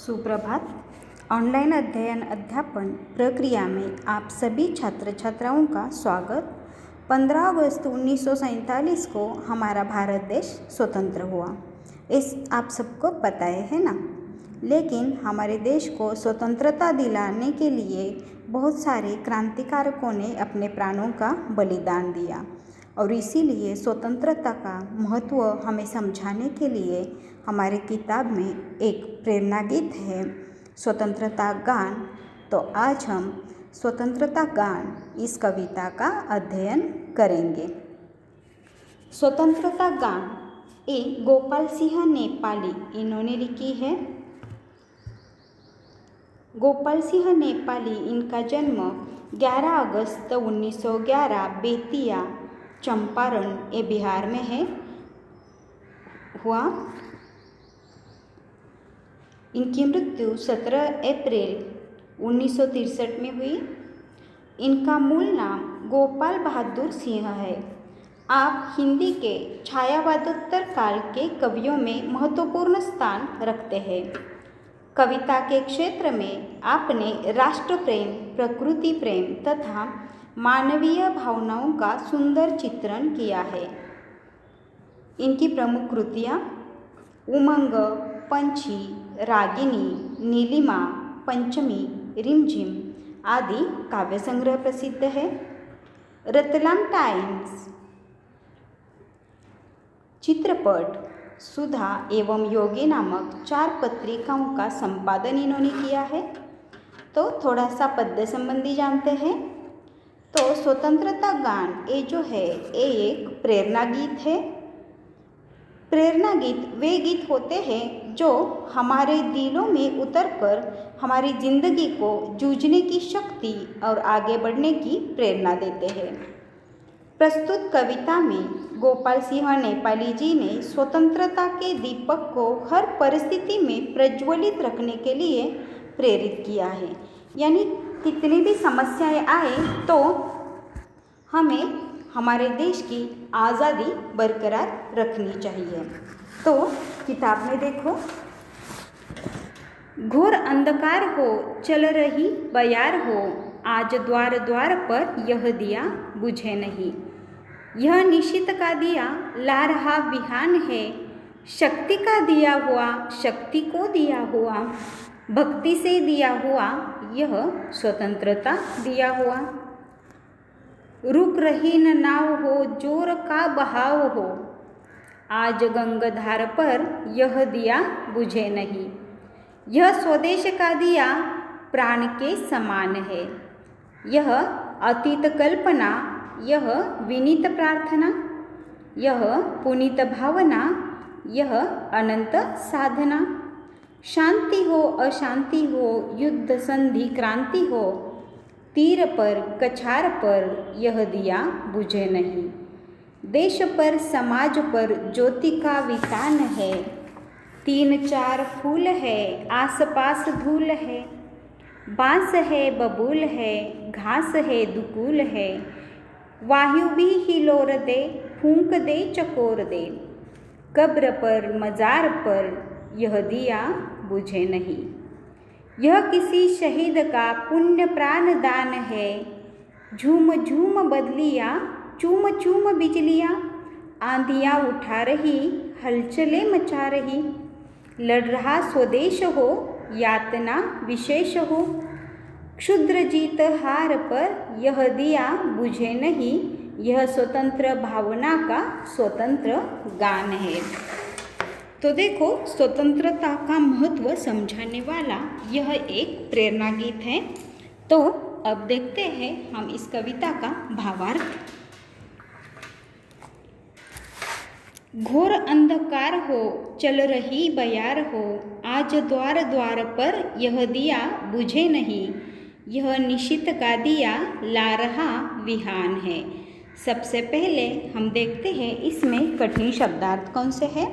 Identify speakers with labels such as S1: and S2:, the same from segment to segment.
S1: सुप्रभात। ऑनलाइन अध्ययन अध्यापन प्रक्रिया में आप सभी छात्र छात्राओं का स्वागत। 15 अगस्त 1947 को हमारा भारत देश स्वतंत्र हुआ, इस आप सबको पता है ना। लेकिन हमारे देश को स्वतंत्रता दिलाने के लिए बहुत सारे क्रांतिकारकों ने अपने प्राणों का बलिदान दिया और इसीलिए स्वतंत्रता का महत्व हमें समझाने के लिए हमारे किताब में एक प्रेरणा गीत है, स्वतंत्रता गान। तो आज हम स्वतंत्रता गान इस कविता का अध्ययन करेंगे। स्वतंत्रता गान ये गोपाल सिंह नेपाली इन्होंने लिखी है। गोपाल सिंह नेपाली, इनका जन्म 11 अगस्त 1911 बेतिया चंपारण ये बिहार में है हुआ। इनकी मृत्यु 17 अप्रैल 1963 में हुई। इनका मूल नाम गोपाल बहादुर सिंह है। आप हिंदी के छायावादोत्तर काल के कवियों में महत्वपूर्ण स्थान रखते हैं। कविता के क्षेत्र में आपने राष्ट्र प्रेम, प्रकृति प्रेम तथा मानवीय भावनाओं का सुंदर चित्रण किया है। इनकी प्रमुख कृतियाँ उमंग, पंछी, रागिनी, नीलिमा, पंचमी, रिमझिम आदि काव्य संग्रह प्रसिद्ध है। रतलाम टाइम्स, चित्रपट, सुधा एवं योगी नामक 4 पत्रिकाओं का संपादन इन्होंने किया है। तो थोड़ा सा पद्य संबंधी जानते हैं। तो स्वतंत्रता गान ये जो है ये एक प्रेरणा गीत है। प्रेरणा गीत वे गीत होते हैं जो हमारे दिलों में उतरकर हमारी जिंदगी को जूझने की शक्ति और आगे बढ़ने की प्रेरणा देते हैं। प्रस्तुत कविता में गोपाल सिंह नेपाली जी ने स्वतंत्रता के दीपक को हर परिस्थिति में प्रज्वलित रखने के लिए प्रेरित किया है। यानी कितनी भी समस्याएं आए तो हमें हमारे देश की आज़ादी बरकरार रखनी चाहिए। तो किताब में देखो, घोर अंधकार हो चल रही बयार हो, आज द्वार द्वार पर यह दिया बुझे नहीं। यह निशित का दिया ला रहा विहान है, शक्ति का दिया हुआ शक्ति को दिया हुआ, भक्ति से दिया हुआ यह स्वतंत्रता दिया हुआ। रुक रही न नाव हो जोर का बहाव हो, आज गंगाधार पर यह दिया बुझे नहीं। यह स्वदेश का दिया प्राण के समान है, यह अतीत कल्पना, यह विनीत प्रार्थना, यह पुनीत भावना, यह अनंत साधना। शांति हो अशांति हो, युद्ध संधि क्रांति हो, तीर पर कछार पर यह दिया बुझे नहीं। देश पर समाज पर ज्योति का वितान है, 3-4 फूल है आसपास धूल है, बांस है बबूल है घास है दुकूल है, वायु भी हिलोर दे फूंक दे चकोर दे, कब्र पर मजार पर यह दिया बुझे नहीं। यह किसी शहीद का पुण्य प्राण दान है, झूम झूम बदलियाँ चूम चूम बिजलियाँ, आंधियाँ उठा रही हलचलें मचा रही, लड़ रहा स्वदेश हो यातना विशेष हो, क्षुद्र जीत हार पर यह दिया बुझे नहीं। यह स्वतंत्र भावना का स्वतंत्र गान है। तो देखो, स्वतंत्रता का महत्व समझाने वाला यह एक प्रेरणा गीत है। तो अब देखते हैं हम इस कविता का भावार्थ। घोर अंधकार हो चल रही बयार हो, आज द्वार द्वार पर यह दिया बुझे नहीं। यह निशित का दिया ला रहा विहान है। सबसे पहले हम देखते हैं इसमें कठिन शब्दार्थ कौन से हैं।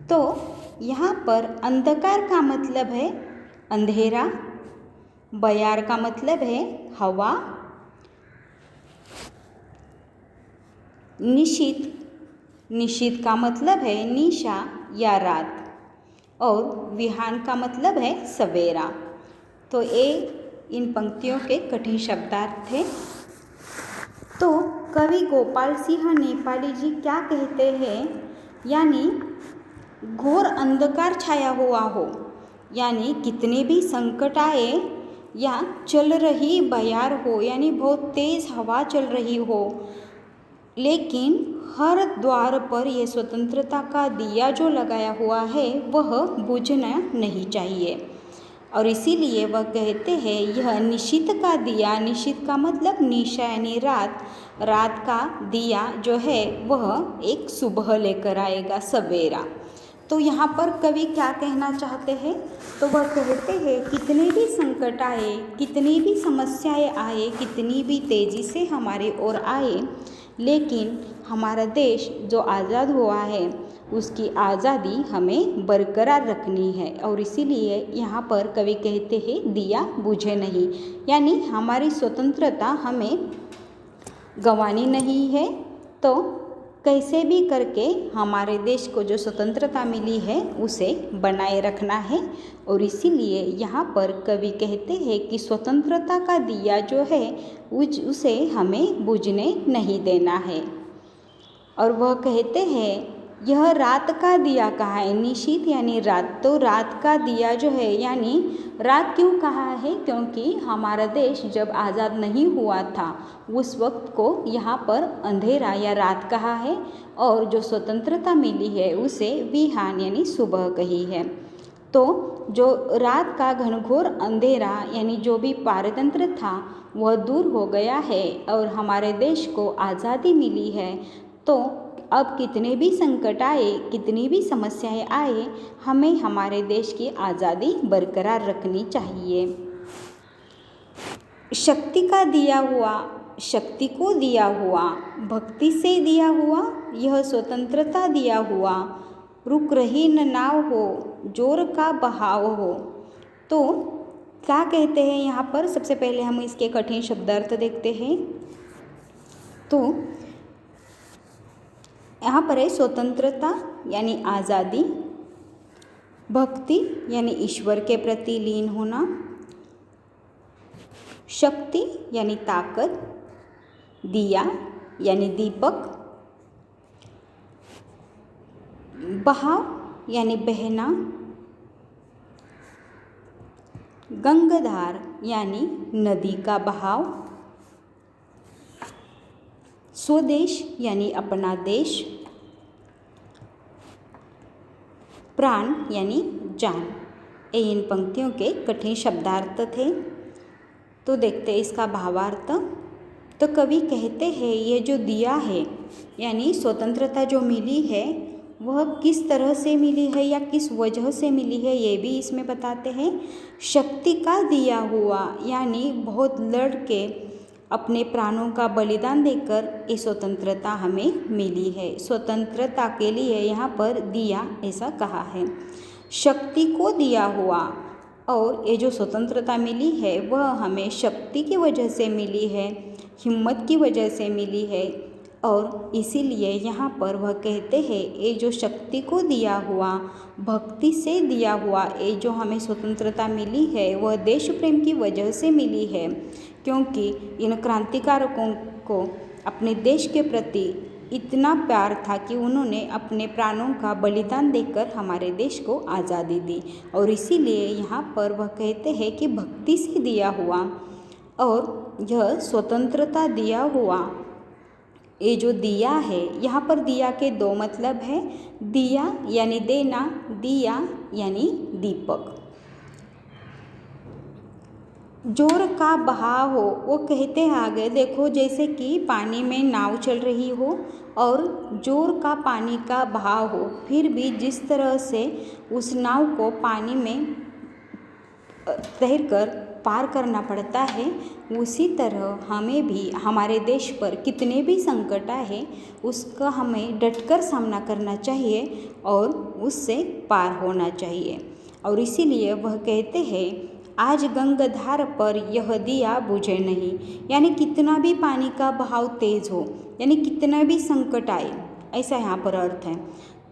S1: तो यहाँ पर अंधकार का मतलब है अंधेरा, बयार का मतलब है हवा, निशित, निशित का मतलब है निशा या रात, और विहान का मतलब है सवेरा। तो ये इन पंक्तियों के कठिन शब्दार्थ थे। तो कवि गोपाल सिंह नेपाली जी क्या कहते हैं, यानी घोर अंधकार छाया हुआ हो, यानी कितने भी संकट आए या चल रही बयार हो, यानी बहुत तेज़ हवा चल रही हो, लेकिन हर द्वार पर यह स्वतंत्रता का दिया जो लगाया हुआ है वह बुझना नहीं चाहिए। और इसीलिए वह कहते हैं यह निशित का दिया, निशित का मतलब निशा यानी रात, रात का दिया जो है वह एक सुबह लेकर आएगा, सवेरा। तो यहाँ पर कवि क्या कहना चाहते हैं, तो वह कहते हैं कितने भी संकट आए, कितनी भी समस्याएं आए, कितनी भी तेज़ी से हमारे ओर आए, लेकिन हमारा देश जो आज़ाद हुआ है उसकी आज़ादी हमें बरकरार रखनी है। और इसीलिए यहाँ पर कवि कहते हैं दिया बुझे नहीं, यानी हमारी स्वतंत्रता हमें गंवानी नहीं है। तो कैसे भी करके हमारे देश को जो स्वतंत्रता मिली है उसे बनाए रखना है। और इसीलिए यहाँ पर कवि कहते हैं कि स्वतंत्रता का दिया जो है उसे हमें बुझने नहीं देना है। और वह कहते हैं यह रात का दिया कहा है, निशित यानी रात, तो रात का दिया जो है, यानी रात क्यों कहा है, क्योंकि हमारा देश जब आज़ाद नहीं हुआ था उस वक्त को यहाँ पर अंधेरा या रात कहा है, और जो स्वतंत्रता मिली है उसे विहान यानी सुबह कही है। तो जो रात का घनघोर अंधेरा यानी जो भी पारतंत्र था वह दूर हो गया है और हमारे देश को आज़ादी मिली है। तो अब कितने भी संकट आए, कितनी भी समस्याएं आए, हमें हमारे देश की आज़ादी बरकरार रखनी चाहिए। शक्ति का दिया हुआ, शक्ति को दिया हुआ, भक्ति से दिया हुआ, यह स्वतंत्रता दिया हुआ, रुक रही न नाव हो, जोर का बहाव हो। तो क्या कहते हैं यहाँ पर, सबसे पहले हम इसके कठिन शब्दार्थ देखते हैं। तो यहाँ पर है स्वतंत्रता यानी आज़ादी, भक्ति यानी ईश्वर के प्रति लीन होना, शक्ति यानी ताकत, दिया यानी दीपक, बहाव यानी बहना, गंगाधार यानी नदी का बहाव, स्वदेश यानी अपना देश, प्राण यानी जान। ये इन पंक्तियों के कठिन शब्दार्थ थे। तो देखते हैं इसका भावार्थ। तो कवि कहते हैं ये जो दिया है यानी स्वतंत्रता जो मिली है वह किस तरह से मिली है या किस वजह से मिली है ये भी इसमें बताते हैं। शक्ति का दिया हुआ यानी बहुत लड़ के अपने प्राणों का बलिदान देकर ये स्वतंत्रता हमें मिली है। स्वतंत्रता के लिए यहाँ पर दिया ऐसा कहा है। शक्ति को दिया हुआ, और ये जो स्वतंत्रता मिली है वह हमें शक्ति की वजह से मिली है, हिम्मत की वजह से मिली है। और इसीलिए यहाँ पर वह कहते हैं ये जो शक्ति को दिया हुआ, भक्ति से दिया हुआ ये जो हमें स्वतंत्रता मिली है वह देश प्रेम की वजह से मिली है, क्योंकि इन क्रांतिकारकों को अपने देश के प्रति इतना प्यार था कि उन्होंने अपने प्राणों का बलिदान देकर हमारे देश को आज़ादी दी। और इसीलिए यहाँ पर वह कहते हैं कि भक्ति से दिया हुआ और यह स्वतंत्रता दिया हुआ ये जो दिया है, यहाँ पर दिया के दो मतलब है, दिया यानी देना, दिया यानी दीपक। जोर का बहाव हो, वो कहते हैं आगे देखो जैसे कि पानी में नाव चल रही हो और जोर का पानी का बहाव हो, फिर भी जिस तरह से उस नाव को पानी में तैरकर पार करना पड़ता है, उसी तरह हमें भी हमारे देश पर कितने भी संकट आए उसका हमें डटकर सामना करना चाहिए और उससे पार होना चाहिए। और इसीलिए वह कहते हैं आज गंगाधार पर यह दिया बुझे नहीं, यानी कितना भी पानी का बहाव तेज हो, यानी कितना भी संकट आए, ऐसा यहाँ पर अर्थ है,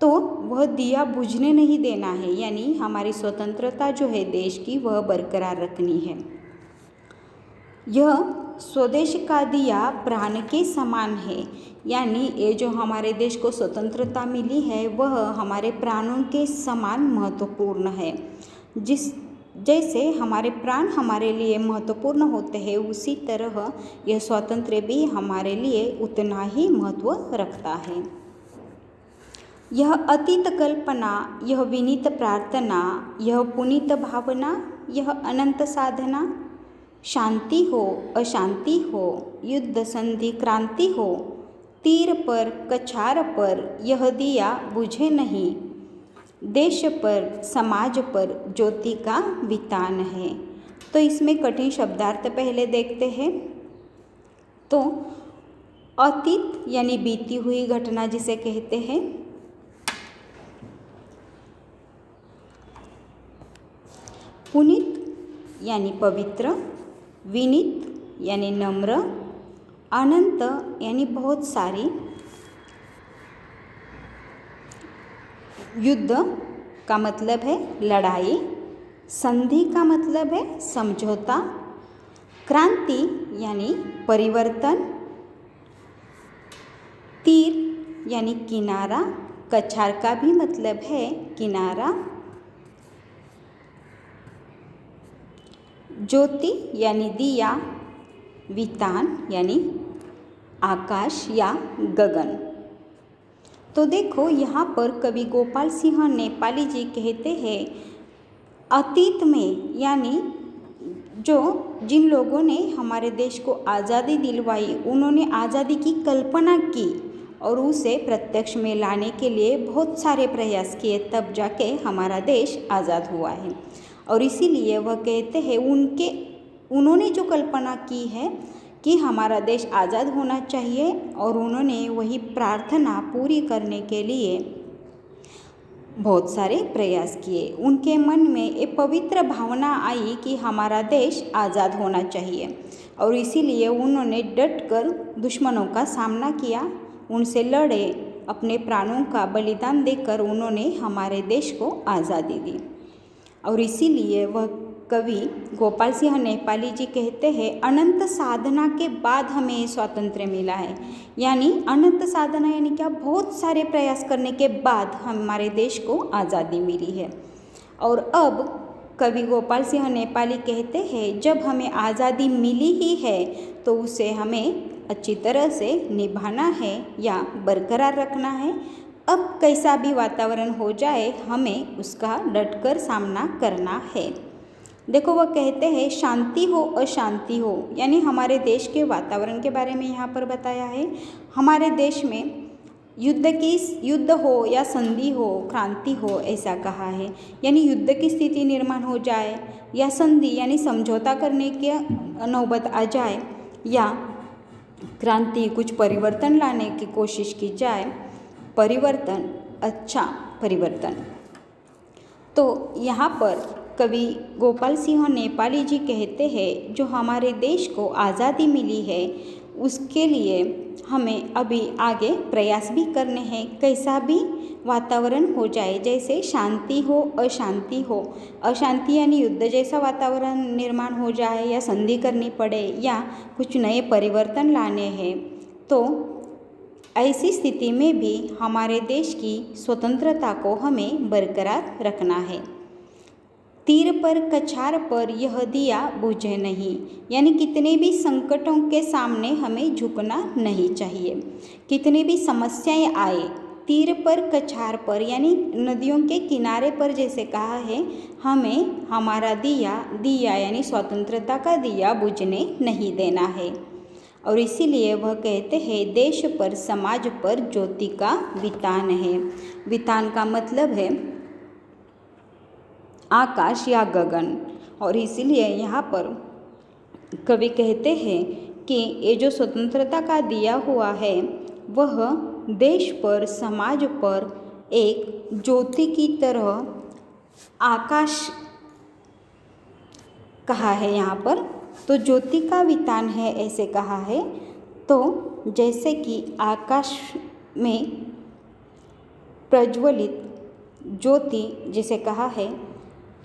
S1: तो वह दिया बुझने नहीं देना है, यानी हमारी स्वतंत्रता जो है देश की वह बरकरार रखनी है। यह स्वदेश का दिया प्राण के समान है, यानी ये जो हमारे देश को स्वतंत्रता मिली है वह हमारे प्राणों के समान महत्वपूर्ण है। जैसे हमारे प्राण हमारे लिए महत्वपूर्ण होते हैं, उसी तरह यह स्वातंत्र्य भी हमारे लिए उतना ही महत्व रखता है। यह अतीत कल्पना, यह विनीत प्रार्थना, यह पुनीत भावना, यह अनंत साधना, शांति हो अशांति हो, युद्ध संधि क्रांति हो, तीर पर कछार पर यह दिया बुझे नहीं, देश पर समाज पर ज्योति का वितान है। तो इसमें कठिन शब्दार्थ पहले देखते हैं। तो अतीत यानी बीती हुई घटना जिसे कहते हैं, पुनीत यानी पवित्र, विनीत यानी नम्र, अनंत यानी बहुत सारी, युद्ध का मतलब है लड़ाई, संधि का मतलब है समझौता, क्रांति यानी परिवर्तन, तीर यानी किनारा, कछार का भी मतलब है किनारा, ज्योति यानी दिया, वितान यानी आकाश या गगन। तो देखो यहाँ पर कवि गोपाल सिंह नेपाली जी कहते हैं अतीत में, यानी जिन लोगों ने हमारे देश को आज़ादी दिलवाई उन्होंने आज़ादी की कल्पना की और उसे प्रत्यक्ष में लाने के लिए बहुत सारे प्रयास किए, तब जाके हमारा देश आज़ाद हुआ है। और इसीलिए वह कहते हैं उन्होंने जो कल्पना की है कि हमारा देश आज़ाद होना चाहिए और उन्होंने वही प्रार्थना पूरी करने के लिए बहुत सारे प्रयास किए। उनके मन में एक पवित्र भावना आई कि हमारा देश आज़ाद होना चाहिए और इसीलिए उन्होंने डटकर दुश्मनों का सामना किया, उनसे लड़े, अपने प्राणों का बलिदान देकर उन्होंने हमारे देश को आज़ादी दी। और इसीलिए वह कवि गोपाल सिंह नेपाली जी कहते हैं अनंत साधना के बाद हमें स्वातंत्र्य मिला है, यानी अनंत साधना यानी क्या, बहुत सारे प्रयास करने के बाद हमारे देश को आज़ादी मिली है। और अब कवि गोपाल सिंह नेपाली कहते हैं जब हमें आज़ादी मिली ही है तो उसे हमें अच्छी तरह से निभाना है या बरकरार रखना है। अब कैसा भी वातावरण हो जाए हमें उसका डटकर सामना करना है। देखो वह कहते हैं शांति हो अशांति हो, यानी हमारे देश के वातावरण के बारे में यहाँ पर बताया है। हमारे देश में युद्ध हो या संधि हो, क्रांति हो, ऐसा कहा है, यानी युद्ध की स्थिति निर्माण हो जाए या संधि यानी समझौता करने की नौबत आ जाए या क्रांति कुछ परिवर्तन लाने की कोशिश की जाए, परिवर्तन अच्छा परिवर्तन। तो यहाँ पर कवि गोपाल सिंह नेपाली जी कहते हैं जो हमारे देश को आज़ादी मिली है उसके लिए हमें अभी आगे प्रयास भी करने हैं, कैसा भी वातावरण हो जाए, जैसे शांति हो अशांति हो, अशांति यानी युद्ध जैसा वातावरण निर्माण हो जाए या संधि करनी पड़े या कुछ नए परिवर्तन लाने हैं, तो ऐसी स्थिति में भी हमारे देश की स्वतंत्रता को हमें बरकरार रखना है। तीर पर कछार पर यह दिया बुझे नहीं, यानी कितने भी संकटों के सामने हमें झुकना नहीं चाहिए। कितने भी समस्याएं आए, तीर पर कछार पर यानी नदियों के किनारे पर जैसे कहा है, हमें हमारा दिया यानी स्वतंत्रता का दिया बुझने नहीं देना है। और इसीलिए वह कहते हैं देश पर समाज पर ज्योति का वितान है। वितान का मतलब है आकाश या गगन। और इसीलिए यहाँ पर कवि कहते हैं कि ये जो स्वतंत्रता का दिया हुआ है वह देश पर समाज पर एक ज्योति की तरह आकाश कहा है यहाँ पर, तो ज्योति का वितान है ऐसे कहा है। तो जैसे कि आकाश में प्रज्वलित ज्योति जिसे कहा है,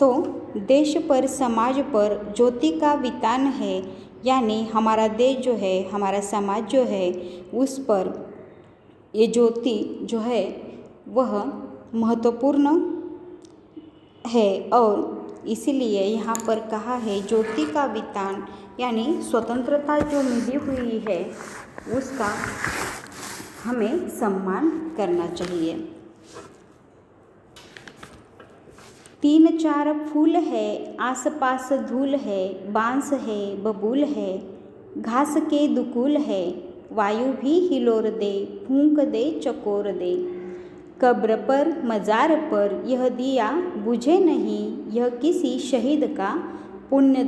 S1: तो देश पर समाज पर ज्योति का वितान है, यानी हमारा देश जो है, हमारा समाज जो है, उस पर ये ज्योति जो है वह महत्वपूर्ण है। और इसीलिए यहाँ पर कहा है ज्योति का वितान, यानी स्वतंत्रता जो मिली हुई है उसका हमें सम्मान करना चाहिए। 3-4 फूल है, आसपास धूल है, बांस है, बबूल है, घास के दुकूल है, वायु भी हिलोर दे, फूंक दे, चकोर दे। कब्र पर मज़ार पर यह दिया बुझे नहीं, यह किसी शहीद का पुण्य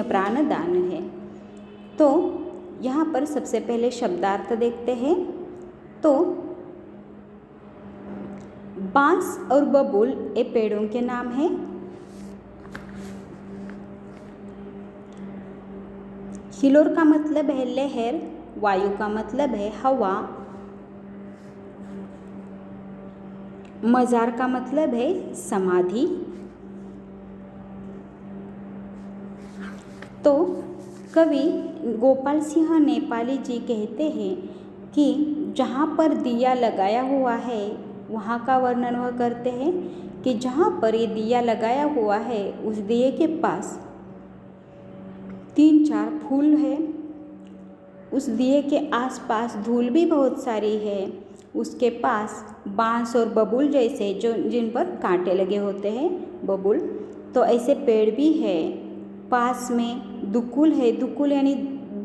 S1: प्राण दान है। तो यहाँ पर सबसे पहले शब्दार्थ देखते हैं। तो बांस और बबूल ये पेड़ों के नाम हैं। हिलोर का मतलब है लहर, वायु का मतलब है हवा, मज़ार का मतलब है समाधि। तो कवि गोपाल सिंह नेपाली जी कहते हैं कि जहाँ पर दिया लगाया हुआ है वहाँ का वर्णन वह करते हैं कि जहाँ पर ये दिया लगाया हुआ है उस दिए के पास 3-4 फूल है, उस दिए के आसपास धूल भी बहुत सारी है, उसके पास बांस और बबूल जैसे जो जिन पर कांटे लगे होते हैं बबूल, तो ऐसे पेड़ भी है। पास में दुकुल है, दुकुल यानी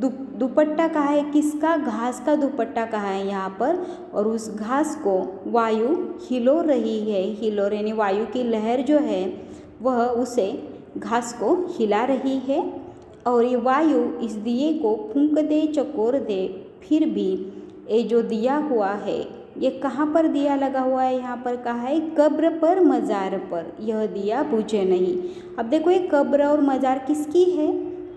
S1: दुपट्टा कहा है, किसका? घास का दुपट्टा कहा है यहाँ पर। और उस घास को वायु हिलो रही है, हिलोर यानी वायु की लहर जो है वह उसे घास को हिला रही है। और ये वायु इस दिए को फूंक दे, चकोर दे, फिर भी ये जो दिया हुआ है ये कहाँ पर दिया लगा हुआ है? यहाँ पर कहा है कब्र पर मज़ार पर यह दिया बुझे नहीं। अब देखो ये कब्र और मज़ार किसकी है?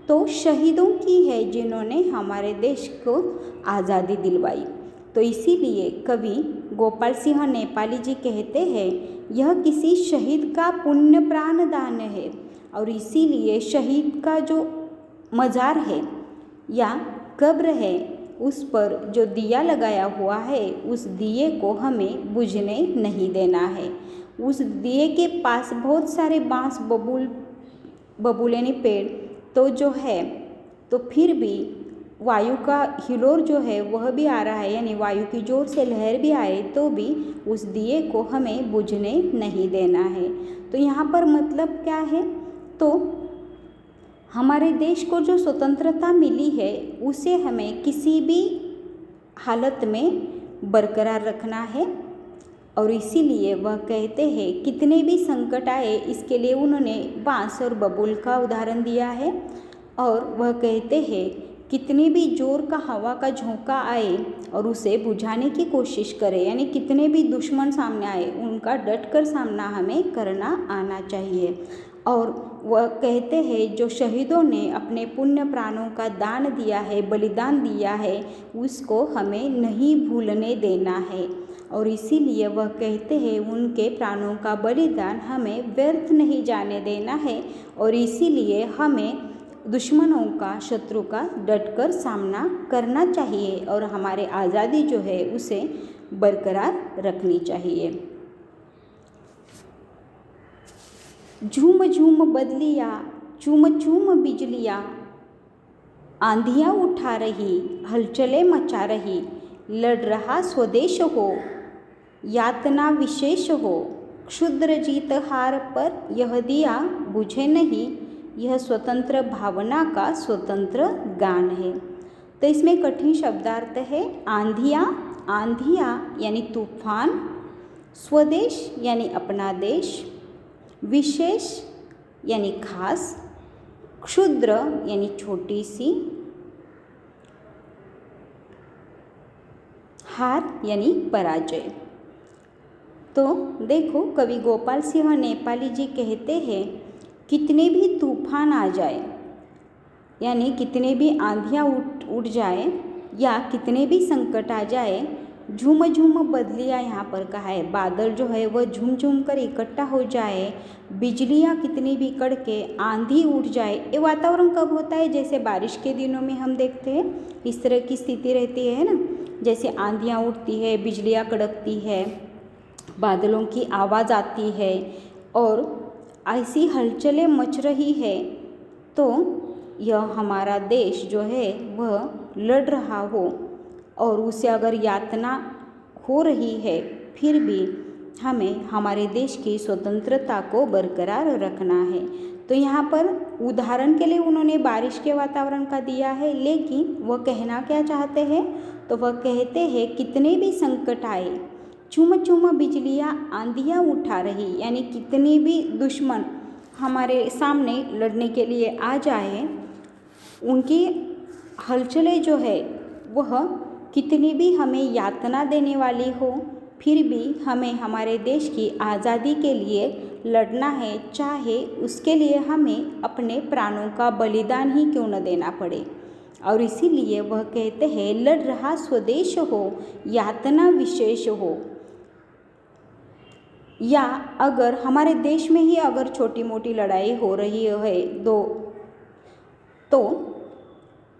S1: तो शहीदों की है, जिन्होंने हमारे देश को आज़ादी दिलवाई। तो इसीलिए कवि गोपाल सिंह नेपाली जी कहते हैं यह किसी शहीद का पुण्य प्राण दान है। और इसीलिए शहीद का जो मज़ार है या कब्र है उस पर जो दिया लगाया हुआ है उस दिए को हमें बुझने नहीं देना है। उस दिए के पास बहुत सारे बांस बबूल यानी पेड़ तो जो है, तो फिर भी वायु का हिलोर जो है वह भी आ रहा है, यानी वायु की जोर से लहर भी आए तो भी उस दिए को हमें बुझने नहीं देना है। तो यहाँ पर मतलब क्या है? तो हमारे देश को जो स्वतंत्रता मिली है उसे हमें किसी भी हालत में बरकरार रखना है। और इसीलिए वह कहते हैं कितने भी संकट आए, इसके लिए उन्होंने बांस और बबूल का उदाहरण दिया है। और वह कहते हैं कितने भी जोर का हवा का झोंका आए और उसे बुझाने की कोशिश करें, यानी कितने भी दुश्मन सामने आए उनका डटकर सामना हमें करना आना चाहिए। और वह कहते हैं जो शहीदों ने अपने पुण्य प्राणों का दान दिया है, बलिदान दिया है, उसको हमें नहीं भूलने देना है। और इसीलिए वह कहते हैं उनके प्राणों का बलिदान हमें व्यर्थ नहीं जाने देना है। और इसीलिए हमें दुश्मनों का, शत्रु का डटकर सामना करना चाहिए और हमारे आज़ादी जो है उसे बरकरार रखनी चाहिए। झूम झूम बदलियाँ, चूम चूम बिजलियाँ, आंधियाँ उठा रही, हलचलें मचा रही, लड़ रहा स्वदेश हो, यातना विशेष हो, क्षुद्र जीत हार पर यह दिया बुझे नहीं, यह स्वतंत्र भावना का स्वतंत्र गान है। तो इसमें कठिन शब्दार्थ है आंधियाँ, आंधियाँ यानी तूफान, स्वदेश यानी अपना देश, विशेष यानी खास, क्षुद्र यानी छोटी सी, हार यानी पराजय। तो देखो कवि गोपाल सिंह नेपाली जी कहते हैं कितने भी तूफान आ जाए, यानी कितने भी आंधियाँ उठ जाए, या कितने भी संकट आ जाए, झूम झूम बदलियाँ यहाँ पर कहा है, बादल जो है वह झूम झूम कर इकट्ठा हो जाए, बिजलियाँ कितनी भी कड़के, आंधी उठ जाए। ये वातावरण कब होता है? जैसे बारिश के दिनों में हम देखते हैं इस तरह की स्थिति रहती है ना, जैसे आंधियाँ उठती है, बिजलियाँ कड़कती है, बादलों की आवाज़ आती है और ऐसी हलचलें मच रही है, तो यह हमारा देश जो है वह लड़ रहा हो और उसे अगर यातना हो रही है, फिर भी हमें हमारे देश की स्वतंत्रता को बरकरार रखना है। तो यहाँ पर उदाहरण के लिए उन्होंने बारिश के वातावरण का दिया है, लेकिन वह कहना क्या चाहते हैं? तो वह कहते हैं कितने भी संकट आए, चुम चुम बिजलियाँ आंधियाँ उठा रही, यानी कितने भी दुश्मन हमारे सामने लड़ने के लिए आ जाए, उनकी हलचलें जो है वह कितनी भी हमें यातना देने वाली हो, फिर भी हमें हमारे देश की आज़ादी के लिए लड़ना है, चाहे उसके लिए हमें अपने प्राणों का बलिदान ही क्यों न देना पड़े। और इसीलिए वह कहते हैं लड़ रहा स्वदेश हो, यातना विशेष हो। या अगर हमारे देश में ही अगर छोटी मोटी लड़ाई हो रही है तो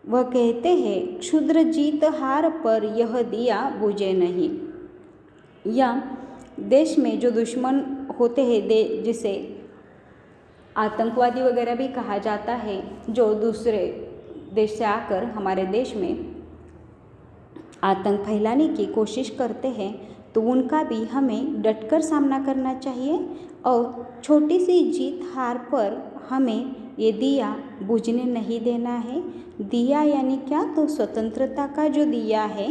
S1: वह कहते हैं क्षुद्र जीत हार पर यह दिया बुझे नहीं। या देश में जो दुश्मन होते हैं, जिसे आतंकवादी वगैरह भी कहा जाता है, जो दूसरे देश से आकर हमारे देश में आतंक फैलाने की कोशिश करते हैं, तो उनका भी हमें डटकर सामना करना चाहिए और छोटी सी जीत हार पर हमें ये दिया बुझने नहीं देना है। दिया यानी क्या? तो स्वतंत्रता का जो दिया है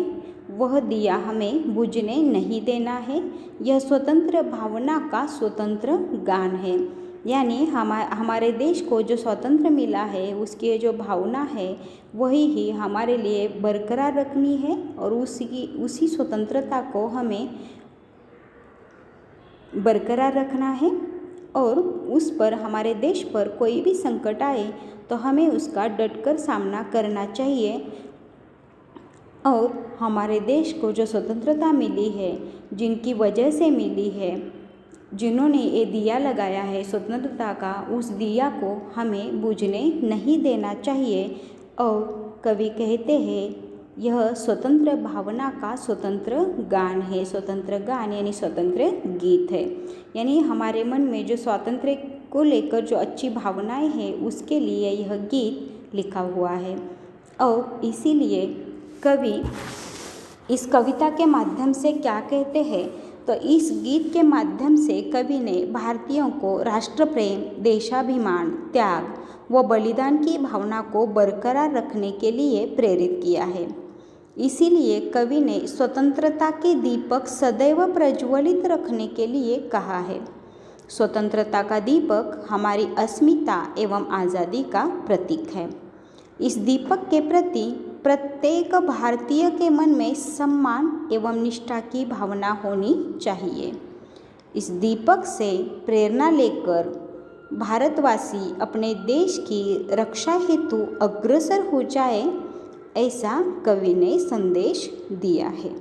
S1: वह दिया हमें बुझने नहीं देना है। यह स्वतंत्र भावना का स्वतंत्र गान है, यानी हमारे देश को जो स्वतंत्र मिला है उसकी जो भावना है वही ही हमारे लिए बरकरार रखनी है और उसी स्वतंत्रता को हमें बरकरार रखना है। और उस पर हमारे देश पर कोई भी संकट आए तो हमें उसका डटकर सामना करना चाहिए। और हमारे देश को जो स्वतंत्रता मिली है, जिनकी वजह से मिली है, जिन्होंने ये दिया लगाया है स्वतंत्रता का, उस दिया को हमें बुझने नहीं देना चाहिए। और कवि कहते हैं यह स्वतंत्र भावना का स्वतंत्र गान है। स्वतंत्र गान यानी स्वतंत्र गीत है, यानी हमारे मन में जो स्वातंत्र्य को लेकर जो अच्छी भावनाएं हैं उसके लिए यह गीत लिखा हुआ है। और इसीलिए कवि इस कविता के माध्यम से क्या कहते हैं? तो इस गीत के माध्यम से कवि ने भारतीयों को राष्ट्र प्रेम, देशाभिमान, त्याग व बलिदान की भावना को बरकरार रखने के लिए प्रेरित किया है। इसीलिए कवि ने स्वतंत्रता के दीपक सदैव प्रज्वलित रखने के लिए कहा है। स्वतंत्रता का दीपक हमारी अस्मिता एवं आज़ादी का प्रतीक है। इस दीपक के प्रति प्रत्येक भारतीय के मन में सम्मान एवं निष्ठा की भावना होनी चाहिए। इस दीपक से प्रेरणा लेकर भारतवासी अपने देश की रक्षा हेतु अग्रसर हो जाए, ऐसा कवि ने संदेश दिया है।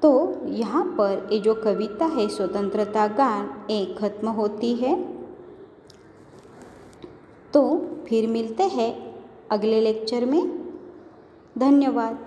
S1: तो यहाँ पर ये जो कविता है स्वतंत्रता गान एक खत्म होती है। तो फिर मिलते हैं अगले लेक्चर में। धन्यवाद।